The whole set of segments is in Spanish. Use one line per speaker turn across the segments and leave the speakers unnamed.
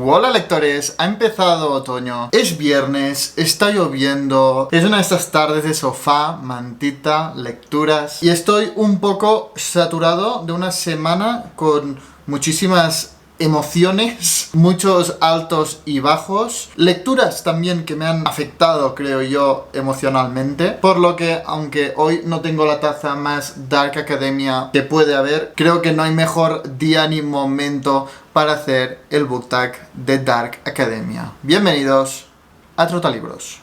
Hola lectores, ha empezado otoño, es viernes, está lloviendo, es una de estas tardes de sofá, mantita, lecturas y estoy un poco saturado de una semana con muchísimas emociones, muchos altos y bajos, lecturas también que me han afectado, creo yo, emocionalmente, por lo que, aunque hoy no tengo la taza más Dark Academia que puede haber, creo que no hay mejor día ni momento para hacer el book tag de Dark Academia. Bienvenidos a Trotalibros.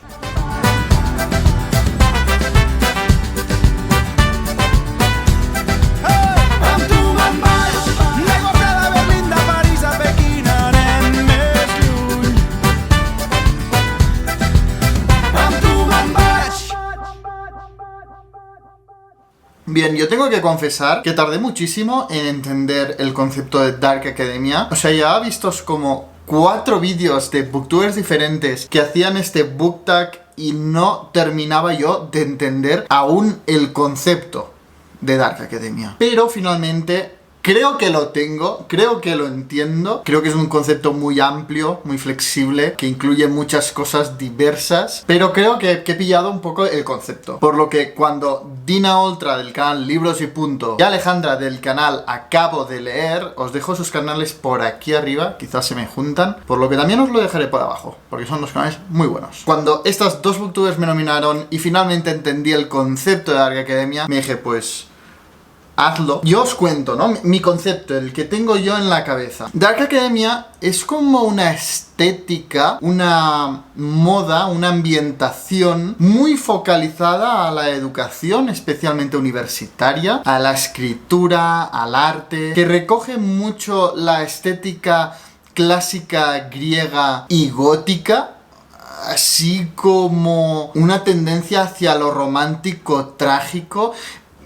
Bien, yo tengo que confesar que tardé muchísimo en entender el concepto de Dark Academia. O sea, ya he visto como 4 vídeos de booktubers diferentes que hacían este book tag y no terminaba yo de entender aún el concepto de Dark Academia. Pero finalmente creo que lo tengo, creo que lo entiendo, creo que es un concepto muy amplio, muy flexible, que incluye muchas cosas diversas, pero creo que he pillado un poco el concepto. Por lo que cuando Dina Oltra del canal Libros y Punto y Alejandra del canal Acabo de Leer, os dejo sus canales por aquí arriba, quizás se me juntan, por lo que también os lo dejaré por abajo, porque son dos canales muy buenos. Cuando estas dos booktubers me nominaron y finalmente entendí el concepto de Dark Academia, me dije pues hazlo. Yo os cuento, ¿no? Mi concepto, el que tengo yo en la cabeza. Dark Academia es como una estética, una moda, una ambientación muy focalizada a la educación, especialmente universitaria, a la escritura, al arte, que recoge mucho la estética clásica griega y gótica, así como una tendencia hacia lo romántico trágico.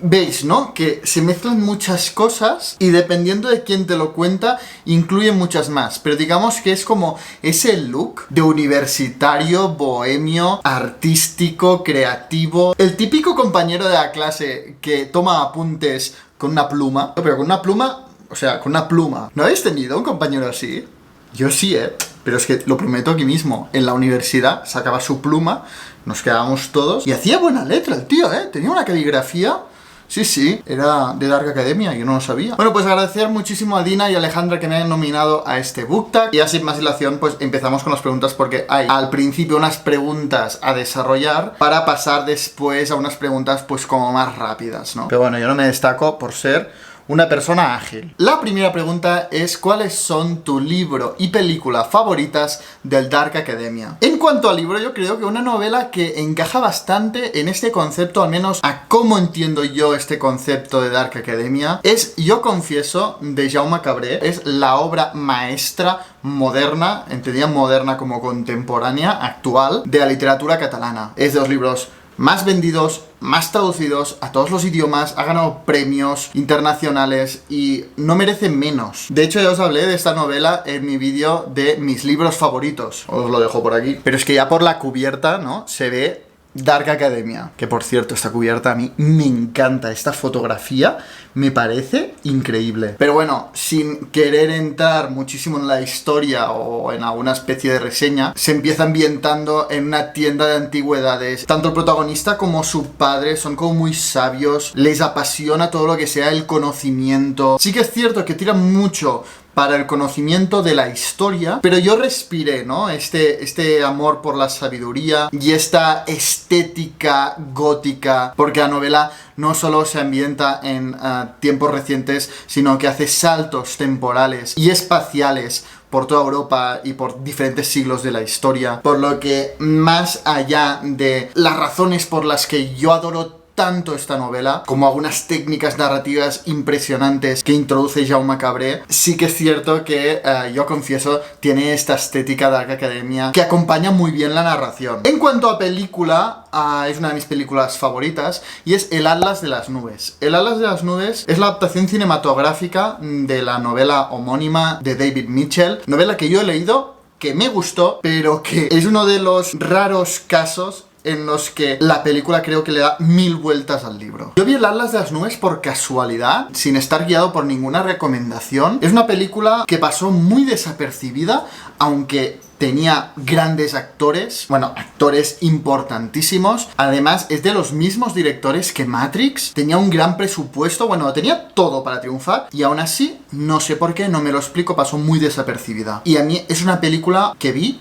Veis, ¿no? Que se mezclan muchas cosas y dependiendo de quién te lo cuenta, incluye muchas más. Pero digamos que es como ese look de universitario, bohemio, artístico, creativo. El típico compañero de la clase que toma apuntes con una pluma. Pero con una pluma, o sea, con una pluma. ¿No habéis tenido un compañero así? Yo sí, pero es que lo prometo aquí mismo. En la universidad sacaba su pluma, nos quedábamos todos y hacía buena letra el tío, tenía una caligrafía. Sí, era de Dark Academia, yo no lo sabía. Bueno, pues agradecer muchísimo a Dina y a Alejandra que me hayan nominado a este book tag. Y así sin más dilación, pues empezamos con las preguntas porque hay al principio unas preguntas a desarrollar para pasar después a unas preguntas pues como más rápidas, ¿no? Pero bueno, yo no me destaco por ser una persona ágil. La primera pregunta es ¿cuáles son tu libro y película favoritas del Dark Academia? En cuanto al libro, yo creo que una novela que encaja bastante en este concepto, al menos a cómo entiendo yo este concepto de Dark Academia, es Yo confieso, de Jaume Cabré. Es la obra maestra moderna, entendida moderna como contemporánea, actual, de la literatura catalana. Es de los libros más vendidos, más traducidos a todos los idiomas, ha ganado premios internacionales y no merece menos. De hecho, ya os hablé de esta novela en mi vídeo de mis libros favoritos. Os lo dejo por aquí. Pero es que ya por la cubierta, ¿no? Se ve Dark Academia. Que por cierto, esta cubierta a mí me encanta. Esta fotografía me parece increíble. Pero bueno, sin querer entrar muchísimo en la historia o en alguna especie de reseña, se empieza ambientando en una tienda de antigüedades. Tanto el protagonista como su padre son como muy sabios, les apasiona todo lo que sea el conocimiento. Sí que es cierto que tiran mucho para el conocimiento de la historia, pero yo respiré, ¿no? Este amor por la sabiduría y esta estética gótica, porque la novela no solo se ambienta en tiempos recientes, sino que hace saltos temporales y espaciales por toda Europa y por diferentes siglos de la historia, por lo que más allá de las razones por las que yo adoro tanto esta novela, como algunas técnicas narrativas impresionantes que introduce Jaume Cabré, sí que es cierto que, yo confieso, tiene esta estética Dark Academia que acompaña muy bien la narración. En cuanto a película, es una de mis películas favoritas y es El Atlas de las Nubes. El Atlas de las Nubes es la adaptación cinematográfica de la novela homónima de David Mitchell, novela que yo he leído, que me gustó, pero que es uno de los raros casos en los que la película creo que le da 1000 vueltas al libro. Yo vi El Atlas de las Nubes por casualidad, sin estar guiado por ninguna recomendación. Es una película que pasó muy desapercibida, aunque tenía grandes actores, bueno, actores importantísimos. Además, es de los mismos directores que Matrix. Tenía un gran presupuesto, bueno, tenía todo para triunfar. Y aún así, no sé por qué, no me lo explico, pasó muy desapercibida. Y a mí es una película que vi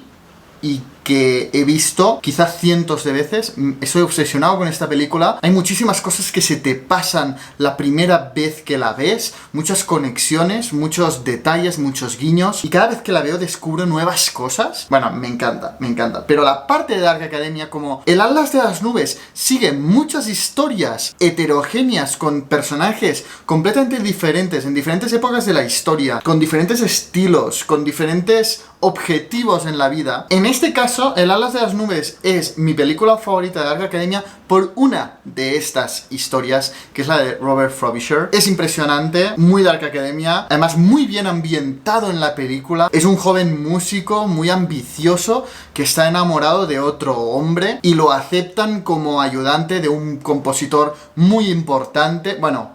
y que he visto quizás cientos de veces. Estoy obsesionado con esta película. Hay muchísimas cosas que se te pasan la primera vez que la ves, muchas conexiones, muchos detalles, muchos guiños, y cada vez que la veo descubro nuevas cosas. Bueno, me encanta, me encanta. Pero la parte de Dark Academia, como El Atlas de las Nubes sigue muchas historias heterogéneas con personajes completamente diferentes, en diferentes épocas de la historia, con diferentes estilos, con diferentes objetivos en la vida. En este caso, El Atlas de las Nubes es mi película favorita de Dark Academia por una de estas historias, que es la de Robert Frobisher. Es impresionante, muy Dark Academia, además muy bien ambientado en la película. Es un joven músico muy ambicioso que está enamorado de otro hombre y lo aceptan como ayudante de un compositor muy importante. Bueno,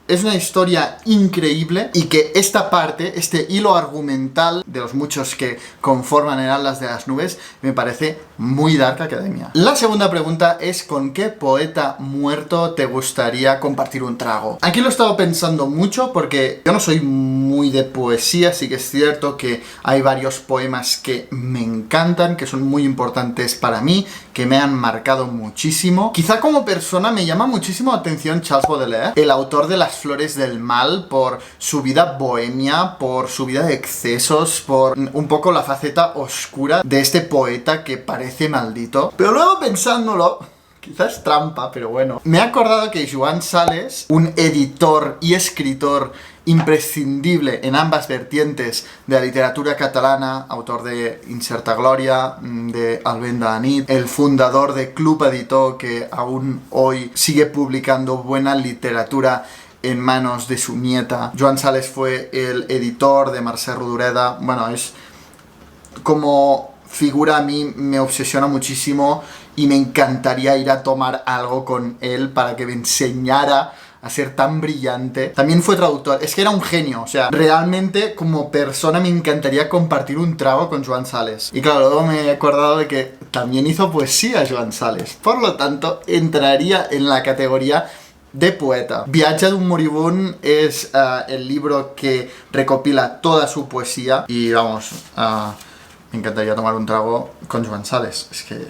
es una historia increíble, y que esta parte, este hilo argumental de los muchos que conforman El Atlas de las Nubes, me parece muy Dark Academia. La segunda pregunta es: ¿con qué poeta muerto te gustaría compartir un trago? Aquí lo he estado pensando mucho porque yo no soy muy de poesía, sí que es cierto que hay varios poemas que me encantan, que son muy importantes para mí, que me han marcado muchísimo. Quizá como persona me llama muchísimo la atención Charles Baudelaire, el autor de Las Flores del Mal, por su vida bohemia, por su vida de excesos, por un poco la faceta oscura de este poeta que parece maldito. Pero luego pensándolo, quizás trampa, pero bueno, me he acordado que Joan Sales, un editor y escritor imprescindible en ambas vertientes de la literatura catalana, autor de Incerta Gloria, de Alvenda Anit, el fundador de Club Editor, que aún hoy sigue publicando buena literatura en manos de su nieta. Joan Sales fue el editor de Mercè Rodoreda. Bueno, es como figura, a mí me obsesiona muchísimo y me encantaría ir a tomar algo con él para que me enseñara a ser tan brillante. También fue traductor, es que era un genio, o sea, realmente como persona me encantaría compartir un trago con Joan Sales. Y claro, luego me he acordado de que también hizo poesía Joan Sales, por lo tanto entraría en la categoría de poeta. Viatge d'un moribund es el libro que recopila toda su poesía, y vamos, me encantaría tomar un trago con Joan Sales. Es que...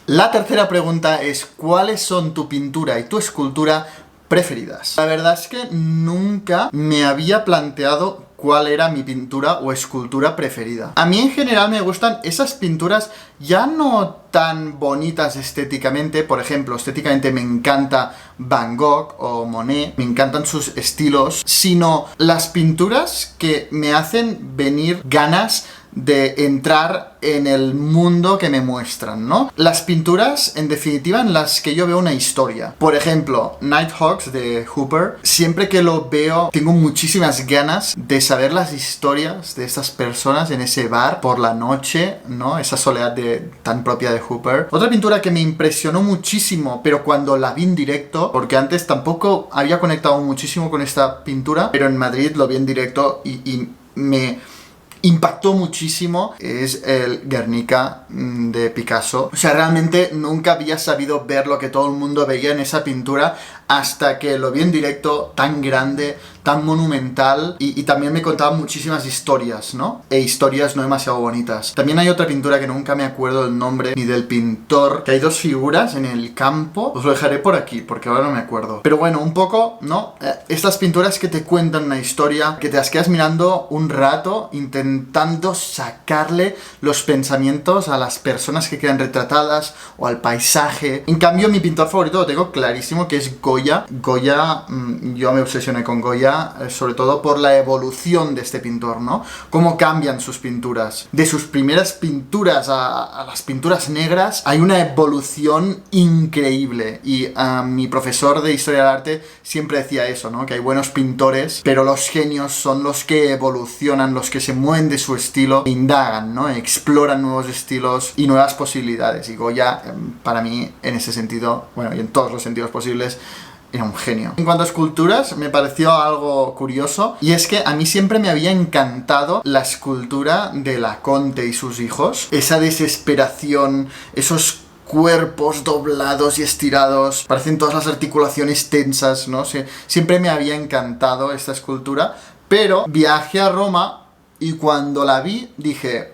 La tercera pregunta es: ¿cuáles son tu pintura y tu escultura preferidas? La verdad es que nunca me había planteado cuál era mi pintura o escultura preferida. A mí en general me gustan esas pinturas ya no tan bonitas estéticamente. Por ejemplo, estéticamente me encanta Van Gogh o Monet, me encantan sus estilos, sino las pinturas que me hacen venir ganas de entrar en el mundo que me muestran, ¿no? Las pinturas, en definitiva, en las que yo veo una historia. Por ejemplo, Nighthawks de Hooper. Siempre que lo veo, tengo muchísimas ganas de saber las historias de estas personas en ese bar por la noche, ¿no? Esa soledad tan propia de Hooper. Otra pintura que me impresionó muchísimo, pero cuando la vi en directo, porque antes tampoco había conectado muchísimo con esta pintura, pero en Madrid lo vi en directo y me impactó muchísimo, es el Guernica de Picasso. O sea, realmente nunca había sabido ver lo que todo el mundo veía en esa pintura hasta que lo vi en directo, tan grande, tan monumental, y también me contaba muchísimas historias, ¿no? E historias no demasiado bonitas. También hay otra pintura que nunca me acuerdo del nombre ni del pintor, que hay dos figuras en el campo. Os lo dejaré por aquí porque ahora no me acuerdo. Pero bueno, un poco, ¿no? Estas pinturas que te cuentan una historia, que te las quedas mirando un rato intentando sacarle los pensamientos a las personas que quedan retratadas o al paisaje. En cambio, mi pintor favorito lo tengo clarísimo, que es Goya. Goya, yo me obsesioné con Goya, sobre todo por la evolución de este pintor, ¿no? Cómo cambian sus pinturas. De sus primeras pinturas a las pinturas negras hay una evolución increíble. Y mi profesor de Historia del Arte siempre decía eso, ¿no? Que hay buenos pintores, pero los genios son los que evolucionan, los que se mueven de su estilo, e indagan, ¿no? Exploran nuevos estilos y nuevas posibilidades. Y Goya, para mí, en ese sentido, bueno, y en todos los sentidos posibles, era un genio. En cuanto a esculturas, me pareció algo curioso, y es que a mí siempre me había encantado la escultura de Laconte y sus hijos. Esa desesperación, esos cuerpos doblados y estirados, parecen todas las articulaciones tensas, ¿no? Siempre me había encantado esta escultura, pero viajé a Roma y cuando la vi dije...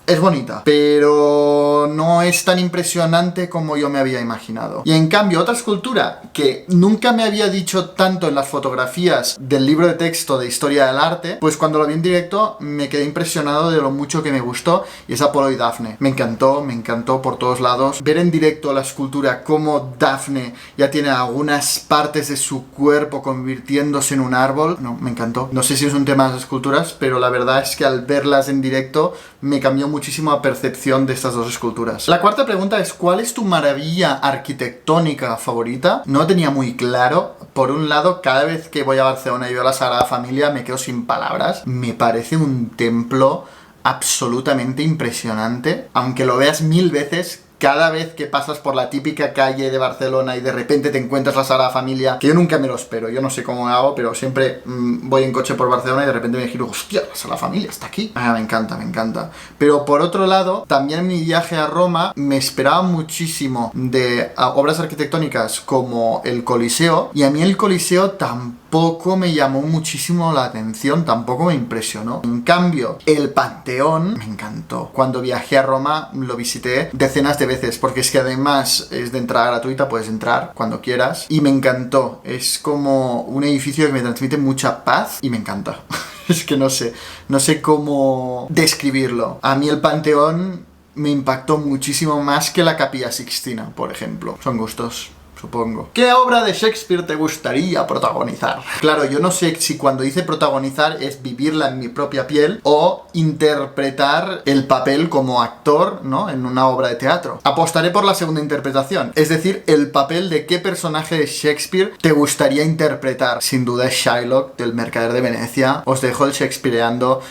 Es bonita, pero no es tan impresionante como yo me había imaginado. Y en cambio, otra escultura que nunca me había dicho tanto en las fotografías del libro de texto de Historia del Arte, pues cuando lo vi en directo me quedé impresionado de lo mucho que me gustó, y es Apolo y Dafne. Me encantó por todos lados. Ver en directo la escultura como Dafne ya tiene algunas partes de su cuerpo convirtiéndose en un árbol, no, me encantó. No sé si es un tema de las esculturas, pero la verdad es que al verlas en directo me cambió muchísimo la percepción de estas dos esculturas. La cuarta pregunta es: ¿cuál es tu maravilla arquitectónica favorita? No tenía muy claro. Por un lado, cada vez que voy a Barcelona y veo la Sagrada Familia me quedo sin palabras. Me parece un templo absolutamente impresionante. Aunque lo veas 1000 veces, cada vez que pasas por la típica calle de Barcelona y de repente te encuentras la Sagrada Familia, que yo nunca me lo espero, yo no sé cómo hago, pero siempre voy en coche por Barcelona y de repente me giro, hostia, la Sagrada Familia está aquí. Me encanta. Pero por otro lado, también en mi viaje a Roma me esperaba muchísimo de obras arquitectónicas como el Coliseo, y a mí el Coliseo tampoco me llamó muchísimo la atención, tampoco me impresionó. En cambio, el Panteón me encantó. Cuando viajé a Roma lo visité decenas de veces, porque es que además es de entrada gratuita, puedes entrar cuando quieras, y me encantó. Es como un edificio que me transmite mucha paz y me encanta. Es que no sé cómo describirlo. A mí el Panteón me impactó muchísimo más que la Capilla Sixtina, por ejemplo. Son gustos, supongo. ¿Qué obra de Shakespeare te gustaría protagonizar? Claro, yo no sé si cuando dice protagonizar es vivirla en mi propia piel o interpretar el papel como actor, ¿no? En una obra de teatro. Apostaré por la segunda interpretación, es decir, el papel de qué personaje de Shakespeare te gustaría interpretar. Sin duda es Shylock, del Mercader de Venecia. Os dejo el Shakespeareando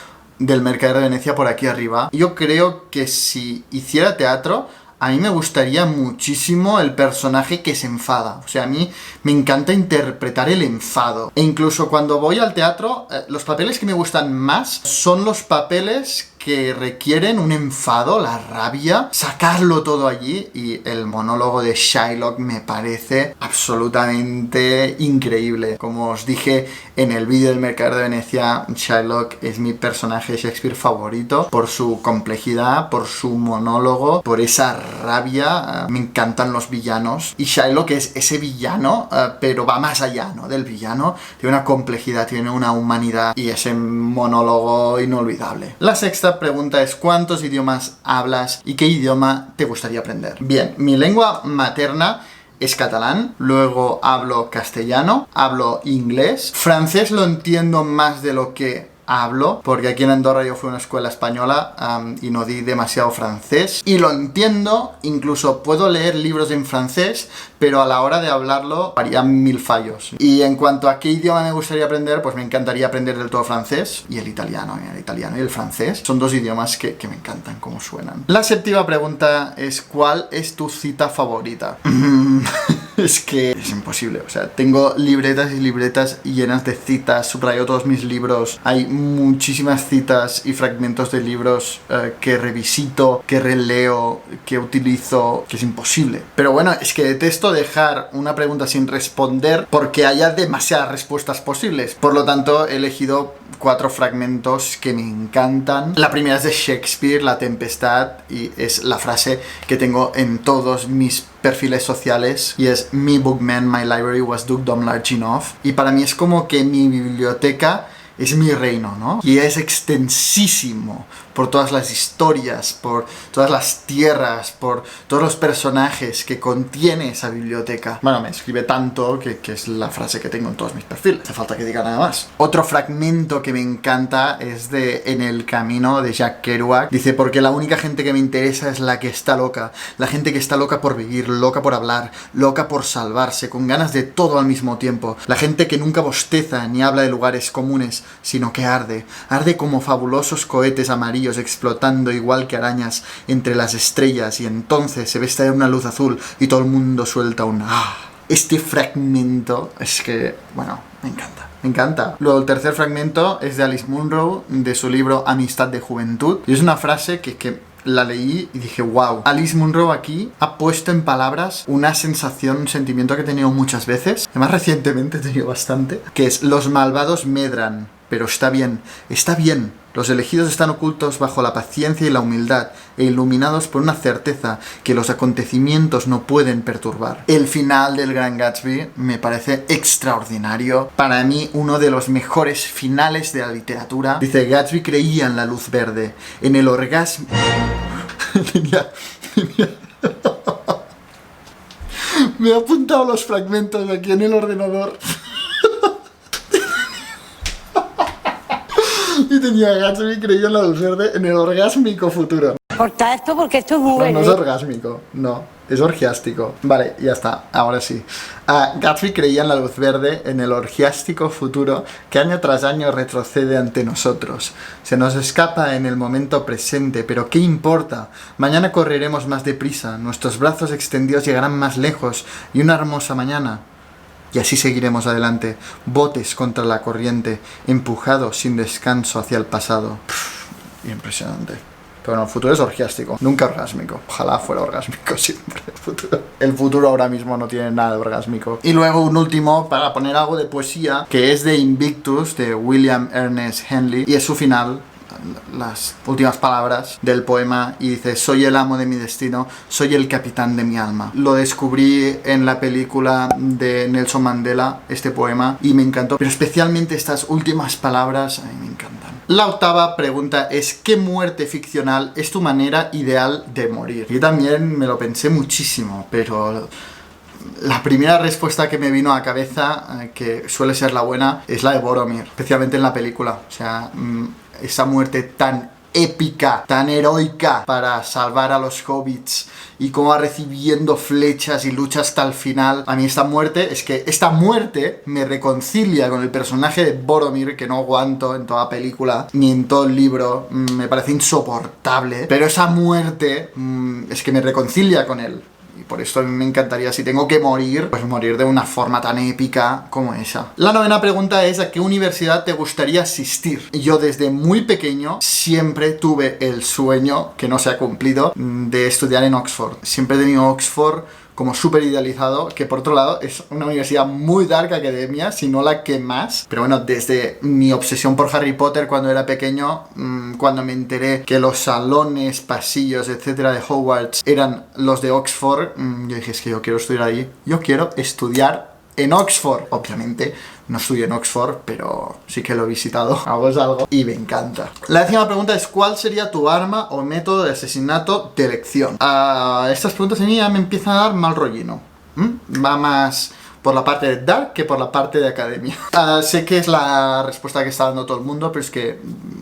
del Mercader de Venecia por aquí arriba. Yo creo que si hiciera teatro, a mí me gustaría muchísimo el personaje que se enfada. O sea, a mí me encanta interpretar el enfado. E incluso cuando voy al teatro, los papeles que me gustan más son los papeles que requieren un enfado, la rabia, sacarlo todo allí, y el monólogo de Shylock me parece absolutamente increíble. Como os dije en el vídeo del Mercader de Venecia, Shylock es mi personaje de Shakespeare favorito por su complejidad, por su monólogo, por esa rabia. Me encantan los villanos, y Shylock es ese villano, pero va más allá, ¿no? Del villano, tiene una complejidad, tiene una humanidad, y ese monólogo inolvidable. La sexta pregunta es: ¿cuántos idiomas hablas y qué idioma te gustaría aprender? Bien, mi lengua materna es catalán, luego hablo castellano, hablo inglés, francés lo entiendo más de lo que hablo, porque aquí en Andorra yo fui a una escuela española y no di demasiado francés, y lo entiendo, incluso puedo leer libros en francés, pero a la hora de hablarlo harían 1000 fallos. Y en cuanto a qué idioma me gustaría aprender, pues me encantaría aprender del todo francés y el italiano. Y el francés son dos idiomas que me encantan cómo suenan. La séptima pregunta es: ¿cuál es tu cita favorita? Es que es imposible, o sea, tengo libretas y libretas llenas de citas, subrayo todos mis libros, hay muchísimas citas y fragmentos de libros que revisito, que releo, que utilizo, que es imposible. Pero bueno, es que detesto dejar una pregunta sin responder porque haya demasiadas respuestas posibles. Por lo tanto, he elegido 4 fragmentos que me encantan. La primera es de Shakespeare, La Tempestad, y es la frase que tengo en todos mis perfiles sociales, y es: "Me bookman, my library was dukedom large enough". Y para mí es como que mi biblioteca es mi reino, ¿no? Y es extensísimo por todas las historias, por todas las tierras, por todos los personajes que contiene esa biblioteca. Bueno, me escribe tanto que es la frase que tengo en todos mis perfiles. No hace falta que diga nada más. Otro fragmento que me encanta es de En el camino, de Jack Kerouac. Dice, porque la única gente que me interesa es la que está loca. La gente que está loca por vivir, loca por hablar, loca por salvarse, con ganas de todo al mismo tiempo. La gente que nunca bosteza ni habla de lugares comunes, sino que arde. Arde como fabulosos cohetes amarillos explotando igual que arañas entre las estrellas, y entonces se ve estallar una luz azul y todo el mundo suelta un ¡ah! Este fragmento es que, bueno, me encanta. Me encanta. Luego el tercer fragmento es de Alice Munro, de su libro Amistad de Juventud. Y es una frase que la leí y dije, wow. Alice Munro aquí ha puesto en palabras una sensación, un sentimiento que he tenido muchas veces. Además, recientemente he tenido bastante. Que es, los malvados medran, pero está bien. Está bien. Los elegidos están ocultos bajo la paciencia y la humildad e iluminados por una certeza que los acontecimientos no pueden perturbar. El final del Gran Gatsby me parece extraordinario. Para mí, uno de los mejores finales de la literatura. Dice, Gatsby creía en la luz verde, en el orgasmo... Me he apuntado los fragmentos aquí en el ordenador. Y tenía Gatsby creía en la luz verde, en el orgásmico futuro.
Corta esto porque esto es muy
No, no es
bueno.
orgásmico, no, es orgiástico. Vale, ya está, ahora sí. Gatsby creía en la luz verde, en el orgiástico futuro que año tras año retrocede ante nosotros. Se nos escapa en el momento presente, pero ¿qué importa? Mañana correremos más deprisa, nuestros brazos extendidos llegarán más lejos, y una hermosa mañana... Y así seguiremos adelante, botes contra la corriente, empujados sin descanso hacia el pasado. Impresionante. Pero no, el futuro es orgiástico, nunca orgásmico. Ojalá fuera orgásmico siempre el futuro. El futuro ahora mismo no tiene nada de orgásmico. Y luego un último, para poner algo de poesía, que es de Invictus, de William Ernest Henley, y es su final, las últimas palabras del poema, y dice, soy el amo de mi destino, soy el capitán de mi alma. Lo descubrí en la película de Nelson Mandela, este poema, y me encantó, pero especialmente estas últimas palabras, a mí me encantan. La octava pregunta es, ¿qué muerte ficcional es tu manera ideal de morir? Yo también me lo pensé muchísimo, pero... la primera respuesta que me vino a la cabeza, que suele ser la buena, es la de Boromir, especialmente en la película. O sea, esa muerte tan épica, tan heroica para salvar a los hobbits, y cómo va recibiendo flechas y lucha hasta el final. A mí esta muerte, es que esta muerte me reconcilia con el personaje de Boromir, que no aguanto en toda la película, ni en todo el libro, me parece insoportable, pero esa muerte es que me reconcilia con él. Y por esto a mí me encantaría, si tengo que morir, pues morir de una forma tan épica como esa. La novena pregunta es, ¿a qué universidad te gustaría asistir? Yo desde muy pequeño siempre tuve el sueño, que no se ha cumplido, de estudiar en Oxford. Siempre he tenido Oxford como súper idealizado, que por otro lado es una universidad muy dark academia, si no la que más. Pero bueno, desde mi obsesión por Harry Potter cuando era pequeño, cuando me enteré que los salones, pasillos, etcétera, de Hogwarts eran los de Oxford, yo dije, es que yo quiero estudiar ahí, yo quiero estudiar en Oxford. Obviamente no estudio en Oxford, pero sí que lo he visitado, algo, y me encanta. La décima pregunta es, ¿cuál sería tu arma o método de asesinato de elección? Estas preguntas a mí ya me empiezan a dar mal rollino. Va más por la parte de dark que por la parte de academia. Sé que es la respuesta que está dando todo el mundo, pero es que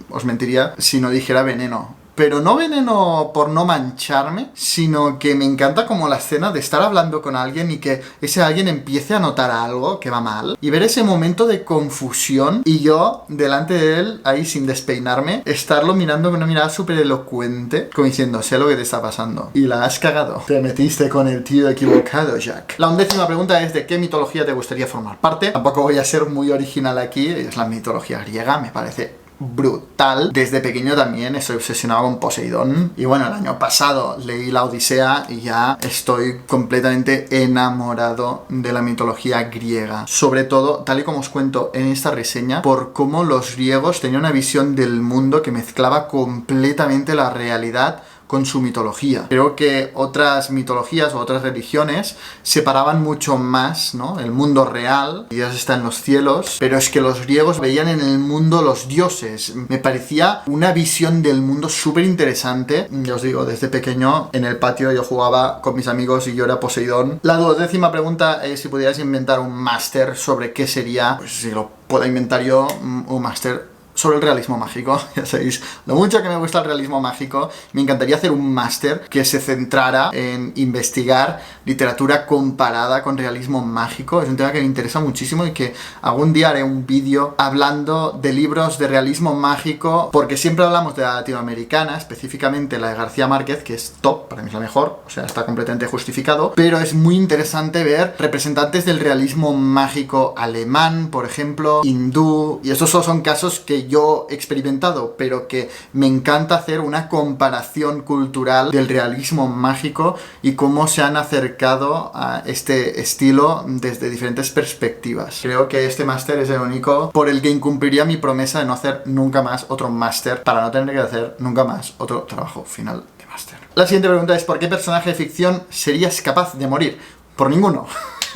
os mentiría si no dijera veneno. Pero no veneno por no mancharme, sino que me encanta como la escena de estar hablando con alguien y que ese alguien empiece a notar algo que va mal, y ver ese momento de confusión y yo delante de él, ahí sin despeinarme, estarlo mirando con una mirada súper elocuente, como diciendo, sé lo que te está pasando. Y la has cagado. Te metiste con el tío equivocado, Jack. La 11ª pregunta es, ¿de qué mitología te gustaría formar parte? Tampoco voy a ser muy original aquí, es la mitología griega, me parece brutal. Desde pequeño también estoy obsesionado con Poseidón, y bueno, el año pasado leí la Odisea y ya estoy completamente enamorado de la mitología griega, sobre todo, tal y como os cuento en esta reseña, por cómo los griegos tenían una visión del mundo que mezclaba completamente la realidad con su mitología. Creo que otras mitologías o otras religiones separaban mucho más, ¿no?, el mundo real, Dios está en los cielos, pero es que los griegos veían en el mundo los dioses. Me parecía una visión del mundo súper interesante. Ya os digo, desde pequeño en el patio yo jugaba con mis amigos y yo era Poseidón. La 12ª pregunta es si pudieras inventar un máster sobre qué sería. Pues si lo puedo inventar yo, un máster sobre el realismo mágico. Ya sabéis lo mucho que me gusta el realismo mágico. Me encantaría hacer un máster que se centrara en investigar literatura comparada con realismo mágico. Es un tema que me interesa muchísimo y que algún día haré un vídeo hablando de libros de realismo mágico, porque siempre hablamos de la latinoamericana, específicamente la de García Márquez, que es top, para mí es la mejor, o sea, está completamente justificado, pero es muy interesante ver representantes del realismo mágico alemán, por ejemplo, hindú, y estos son casos que yo he experimentado, pero que me encanta hacer una comparación cultural del realismo mágico y cómo se han acercado a este estilo desde diferentes perspectivas. Creo que este máster es el único por el que incumpliría mi promesa de no hacer nunca más otro máster, para no tener que hacer nunca más otro trabajo final de máster. La siguiente pregunta es: ¿por qué personaje de ficción serías capaz de morir? Por ninguno.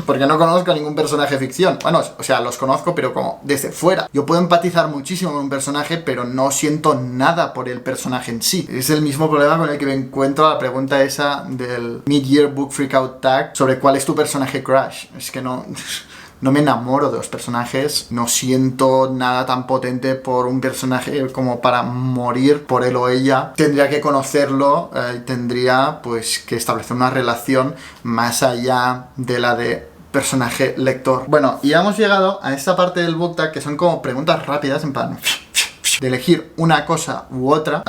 Porque no conozco a ningún personaje de ficción. Bueno, o sea, los conozco, pero como desde fuera. Yo puedo empatizar muchísimo con un personaje, pero no siento nada por el personaje en sí. Es el mismo problema con el que me encuentro a la pregunta esa del Mid-Year Book Freakout Tag sobre cuál es tu personaje crush. Es que no me enamoro de los personajes, no siento nada tan potente por un personaje como para morir por él o ella. Tendría que conocerlo, tendría pues que establecer una relación más allá de la de personaje lector. Bueno, y hemos llegado a esta parte del book tag que son como preguntas rápidas, en plan de elegir una cosa u otra,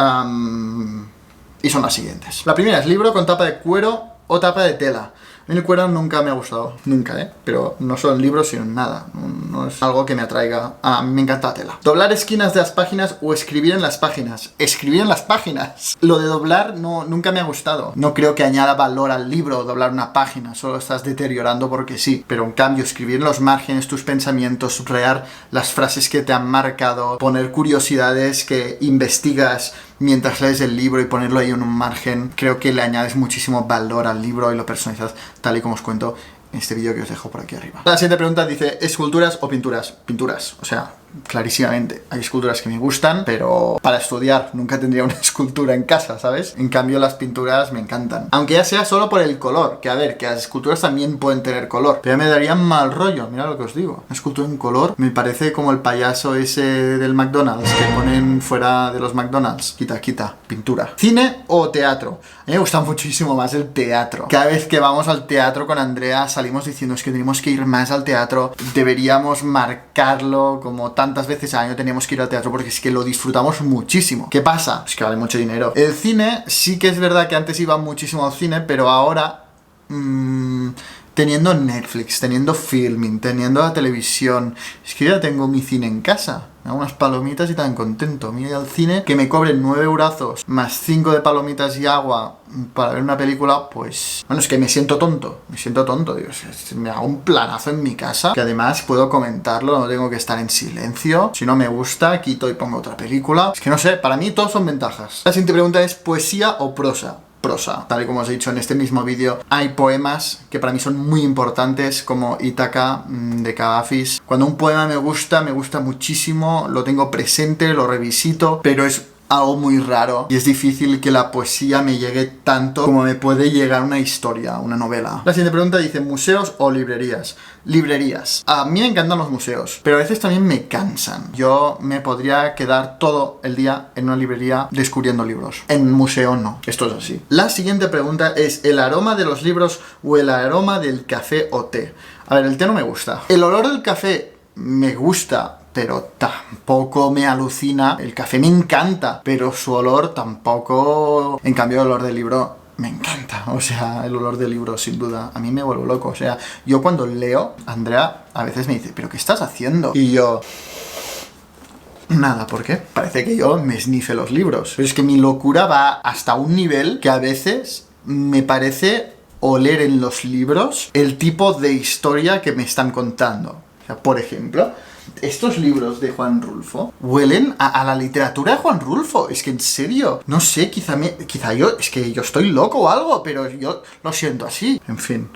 y son las siguientes. La primera es: libro con tapa de cuero o tapa de tela. A mí el cuero nunca me ha gustado, nunca, pero no solo en libros, sino en nada. No es algo que me atraiga. A mí me encanta la tela. Doblar esquinas de las páginas o escribir en las páginas. Escribir en las páginas. Lo de doblar nunca me ha gustado. No creo que añada valor al libro doblar una página, solo estás deteriorando porque sí. Pero en cambio, escribir en los márgenes tus pensamientos, subrayar las frases que te han marcado, poner curiosidades que investigas mientras lees el libro y ponerlo ahí en un margen, creo que le añades muchísimo valor al libro y lo personalizas tal y como os cuento en este vídeo que os dejo por aquí arriba. La siguiente pregunta dice: ¿esculturas o pinturas? Pinturas, o sea, clarísimamente. Hay esculturas que me gustan, pero para estudiar nunca tendría una escultura en casa, ¿sabes? En cambio, las pinturas me encantan. Aunque ya sea solo por el color, que a ver, que las esculturas también pueden tener color, pero me darían mal rollo, mira lo que os digo. Una escultura en color me parece como el payaso ese del McDonald's que ponen fuera de los McDonald's. Quita, quita, pintura. ¿Cine o teatro? A mí me gusta muchísimo más el teatro. Cada vez que vamos al teatro con Andrea salimos diciendo: es que tenemos que ir más al teatro, deberíamos marcarlo como tantas veces al año, tenemos que ir al teatro porque es que lo disfrutamos muchísimo. ¿Qué pasa? Es que vale mucho dinero. El cine, sí que es verdad que antes iba muchísimo al cine, pero ahora teniendo Netflix, teniendo Filmin, teniendo la televisión, es que ya tengo mi cine en casa. Me hago unas palomitas y tan contento. Me voy al cine, que me cobren 9 eurazos más 5 de palomitas y agua para ver una película, pues... Bueno, es que me siento tonto, Dios. Me hago un planazo en mi casa, que además puedo comentarlo, no tengo que estar en silencio. Si no me gusta, quito y pongo otra película. Es que no sé, para mí todos son ventajas. La siguiente pregunta es: ¿poesía o prosa? Prosa. Tal y como os he dicho en este mismo vídeo, hay poemas que para mí son muy importantes, como Ítaca de Cavafis. Cuando un poema me gusta muchísimo, lo tengo presente, lo revisito, pero es algo muy raro y es difícil que la poesía me llegue tanto como me puede llegar una historia, una novela. La siguiente pregunta dice: ¿museos o librerías? Librerías. A mí me encantan los museos, pero a veces también me cansan. Yo me podría quedar todo el día en una librería descubriendo libros. En museo no. Esto es así. La siguiente pregunta es: ¿el aroma de los libros o el aroma del café o té? A ver, el té no me gusta. El olor del café me gusta, pero tampoco me alucina. El café me encanta, pero su olor tampoco. En cambio, el olor del libro me encanta. O sea, el olor del libro, sin duda, a mí me vuelve loco. O sea, yo cuando leo, Andrea a veces me dice: ¿pero qué estás haciendo? Y yo... nada, ¿por qué? Parece que yo me esnife los libros. Pero es que mi locura va hasta un nivel que a veces me parece oler en los libros el tipo de historia que me están contando. O sea, por ejemplo, estos libros de Juan Rulfo huelen a la literatura de Juan Rulfo. Es que en serio, no sé, quizá yo, es que yo estoy loco o algo, pero yo lo siento así. En fin.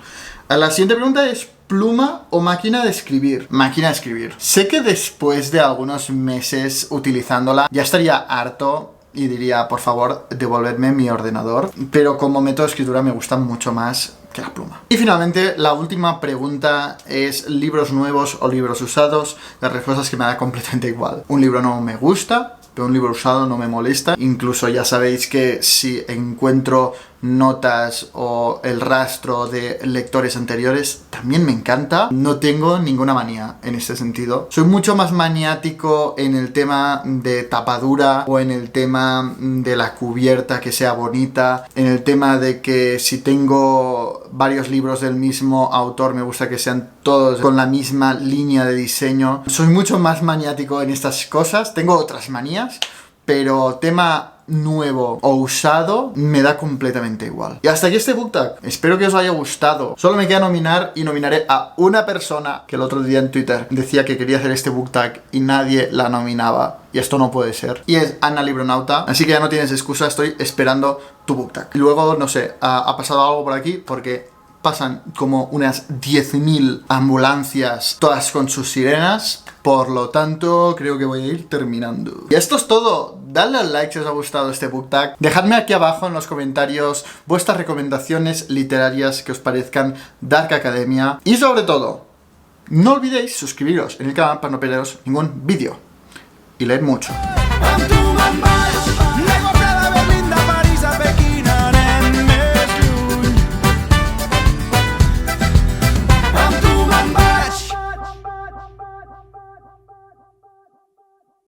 La siguiente pregunta es: ¿pluma o máquina de escribir? Máquina de escribir. Sé que después de algunos meses utilizándola ya estaría harto y diría, por favor, devolvedme mi ordenador, pero como método de escritura me gusta mucho más que la pluma. Y finalmente, la última pregunta es: ¿libros nuevos o libros usados? La respuesta es que me da completamente igual. Un libro nuevo me gusta, pero un libro usado no me molesta. Incluso ya sabéis que si encuentro notas o el rastro de lectores anteriores, también me encanta. No tengo ninguna manía en este sentido. Soy mucho más maniático en el tema de tapadura o en el tema de la cubierta que sea bonita, en el tema de que si tengo varios libros del mismo autor me gusta que sean todos con la misma línea de diseño. Soy mucho más maniático en estas cosas. Tengo otras manías, pero tema nuevo o usado me da completamente igual. Y hasta aquí este book tag. Espero que os haya gustado. Solo me queda nominar y nominaré a una persona que el otro día en Twitter decía que quería hacer este book tag y nadie la nominaba. Y esto no puede ser. Y es Ana Libronauta. Así que ya no tienes excusa, estoy esperando tu book tag. Y luego, no sé, ha pasado algo por aquí porque pasan como unas 10.000 ambulancias, todas con sus sirenas. Por lo tanto, creo que voy a ir terminando. Y esto es todo. Dadle al like si os ha gustado este book tag. Dejadme aquí abajo en los comentarios vuestras recomendaciones literarias que os parezcan Dark Academia. Y sobre todo, no olvidéis suscribiros en el canal para no perderos ningún vídeo. Y leed mucho.